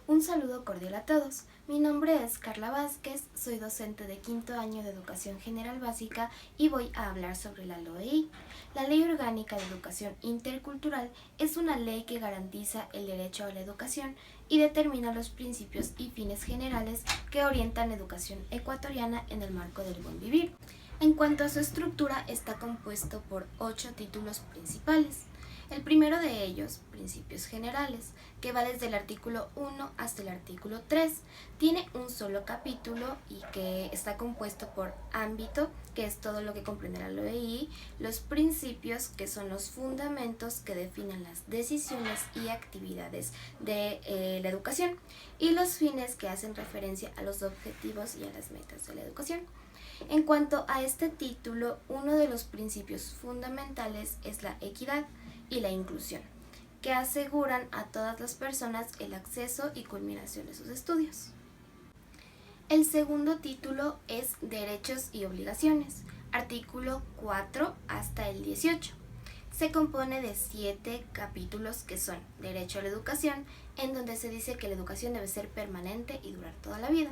Un saludo cordial a todos. Mi nombre es Carla Vázquez, soy docente de quinto año de Educación General Básica y voy a hablar sobre la LOEI. La Ley Orgánica de Educación Intercultural es una ley que garantiza el derecho a la educación y determina los principios y fines generales que orientan la educación ecuatoriana en el marco del buen vivir. En cuanto a su estructura, está compuesto por 8 títulos principales. El primero de ellos, Principios Generales, que va desde el artículo 1 hasta el artículo 3. Tiene un solo capítulo y que está compuesto por ámbito, que es todo lo que comprende la LOEI, los principios, que son los fundamentos que definen las decisiones y actividades de la educación, y los fines, que hacen referencia a los objetivos y a las metas de la educación. En cuanto a este título, uno de los principios fundamentales es la equidad y la inclusión, que aseguran a todas las personas el acceso y culminación de sus estudios. El segundo título es Derechos y Obligaciones, artículo 4 hasta el 18. Se compone de 7 capítulos que son Derecho a la Educación, en donde se dice que la educación debe ser permanente y durar toda la vida.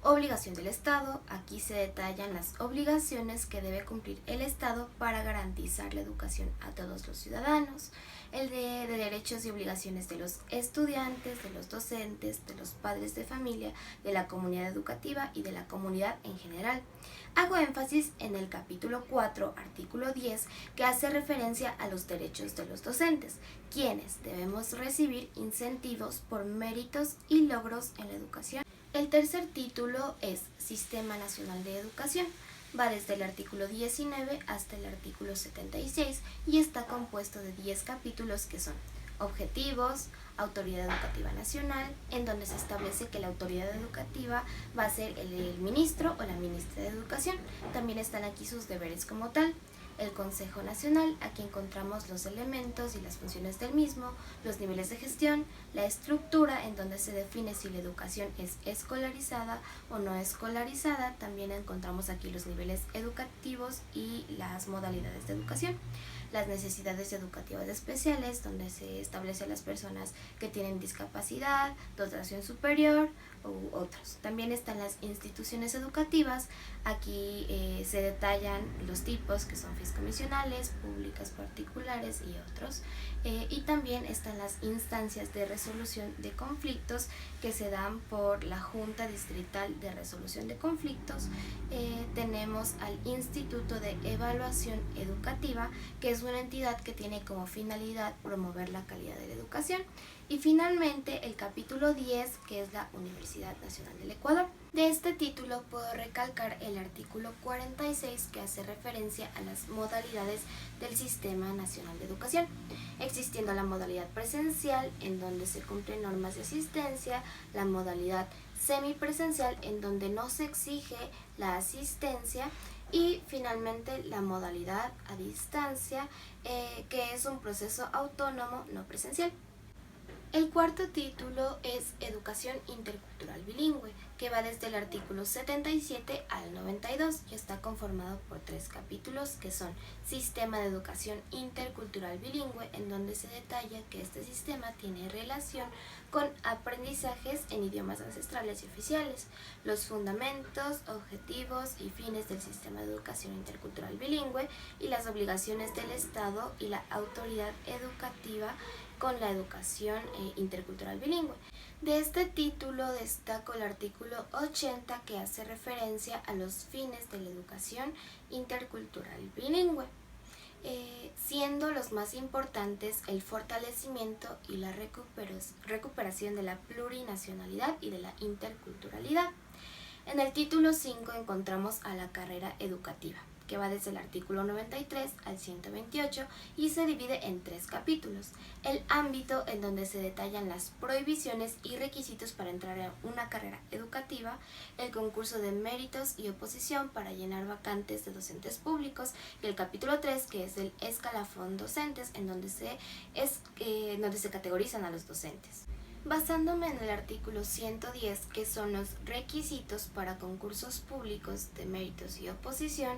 Obligación del Estado, aquí se detallan las obligaciones que debe cumplir el Estado para garantizar la educación a todos los ciudadanos. El de derechos y obligaciones de los estudiantes, de los docentes, de los padres de familia, de la comunidad educativa y de la comunidad en general. Hago énfasis en el capítulo 4, artículo 10, que hace referencia a los derechos de los docentes, quienes debemos recibir incentivos por méritos y logros en la educación. El tercer título es Sistema Nacional de Educación. Va desde el artículo 19 hasta el artículo 76 y está compuesto de 10 capítulos que son Objetivos, Autoridad Educativa Nacional, en donde se establece que la autoridad educativa va a ser el ministro o la ministra de Educación. También están aquí sus deberes como tal. El Consejo Nacional, aquí encontramos los elementos y las funciones del mismo, los niveles de gestión, la estructura en donde se define si la educación es escolarizada o no escolarizada. También encontramos aquí los niveles educativos y las modalidades de educación. Las necesidades educativas especiales, donde se establece a las personas que tienen discapacidad, dotación superior u otros. También están las instituciones educativas, aquí se detallan los tipos, que son fiscomisionales, públicas, particulares y otros. Y también están las instancias de resolución de conflictos que se dan por la Junta Distrital de Resolución de Conflictos. Tenemos al Instituto de Evaluación Educativa, que es una entidad que tiene como finalidad promover la calidad de la educación. Y finalmente el capítulo 10, que es la Universidad Nacional del Ecuador. De este título puedo recalcar el artículo 46, que hace referencia a las modalidades del Sistema Nacional de Educación, existiendo la modalidad presencial, en donde se cumplen normas de asistencia, la modalidad semipresencial, en donde no se exige la asistencia, y finalmente la modalidad a distancia, que es un proceso autónomo no presencial. El cuarto título es Educación Intercultural Bilingüe, que va desde el artículo 77 al 92 y está conformado por 3 capítulos que son Sistema de Educación Intercultural Bilingüe, en donde se detalla que este sistema tiene relación con aprendizajes en idiomas ancestrales y oficiales, los fundamentos, objetivos y fines del Sistema de Educación Intercultural Bilingüe y las obligaciones del Estado y la autoridad educativa con la educación intercultural bilingüe. De este título destaco el artículo 80, que hace referencia a los fines de la educación intercultural bilingüe, siendo los más importantes el fortalecimiento y la recuperación de la plurinacionalidad y de la interculturalidad. En el título 5 encontramos a la carrera educativa, que va desde el artículo 93 al 128 y se divide en 3 capítulos. El ámbito, en donde se detallan las prohibiciones y requisitos para entrar a una carrera educativa, el concurso de méritos y oposición para llenar vacantes de docentes públicos, y el capítulo 3, que es el escalafón docentes, en donde se categorizan a los docentes. Basándome en el artículo 110, que son los requisitos para concursos públicos de méritos y oposición,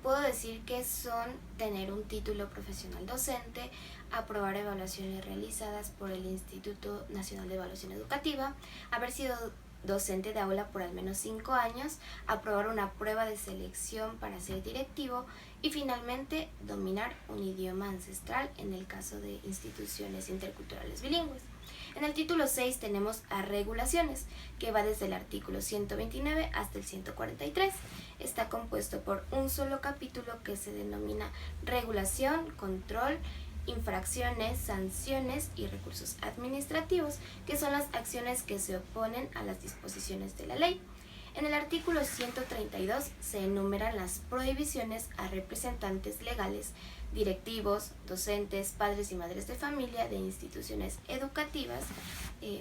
puedo decir que son tener un título profesional docente, aprobar evaluaciones realizadas por el Instituto Nacional de Evaluación Educativa, haber sido docente de aula por al menos 5 años, aprobar una prueba de selección para ser directivo y finalmente dominar un idioma ancestral en el caso de instituciones interculturales bilingües. En el título 6 tenemos a regulaciones, que va desde el artículo 129 hasta el 143. Está compuesto por un solo capítulo que se denomina regulación, control, infracciones, sanciones y recursos administrativos, que son las acciones que se oponen a las disposiciones de la ley. En el artículo 132 se enumeran las prohibiciones a representantes legales, directivos, docentes, padres y madres de familia de instituciones educativas,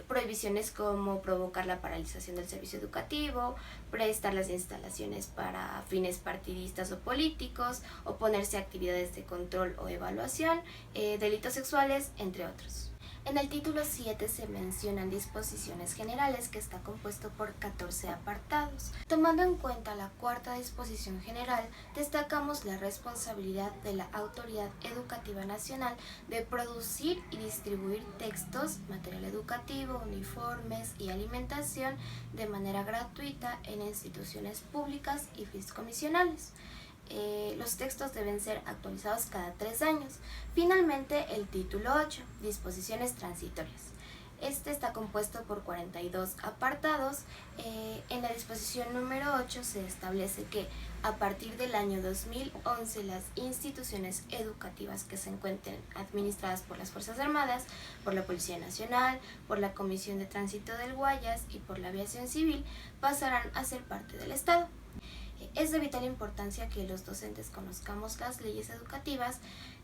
prohibiciones como provocar la paralización del servicio educativo, prestar las instalaciones para fines partidistas o políticos, oponerse a actividades de control o evaluación, delitos sexuales, entre otros. En el título 7 se mencionan disposiciones generales, que está compuesto por 14 apartados. Tomando en cuenta la cuarta disposición general, destacamos la responsabilidad de la Autoridad Educativa Nacional de producir y distribuir textos, material educativo, uniformes y alimentación de manera gratuita en instituciones públicas y fideicomisionales. Los textos deben ser actualizados cada 3 años. Finalmente, el título 8, disposiciones transitorias. Este está compuesto por 42 apartados. En la disposición número 8 se establece que a partir del año 2011 las instituciones educativas que se encuentren administradas por las Fuerzas Armadas, por la Policía Nacional, por la Comisión de Tránsito del Guayas y por la Aviación Civil pasarán a ser parte del Estado. Es de vital importancia que los docentes conozcamos las leyes educativas,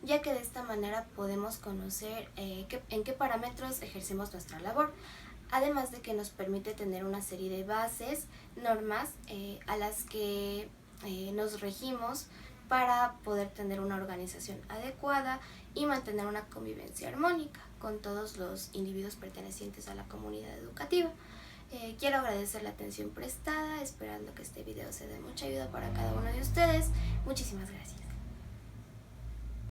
ya que de esta manera podemos conocer en qué parámetros ejercemos nuestra labor, además de que nos permite tener una serie de bases, normas a las que nos regimos para poder tener una organización adecuada y mantener una convivencia armónica con todos los individuos pertenecientes a la comunidad educativa. Quiero agradecer la atención prestada, esperando que este video sea de mucha ayuda para cada uno de ustedes. Muchísimas gracias.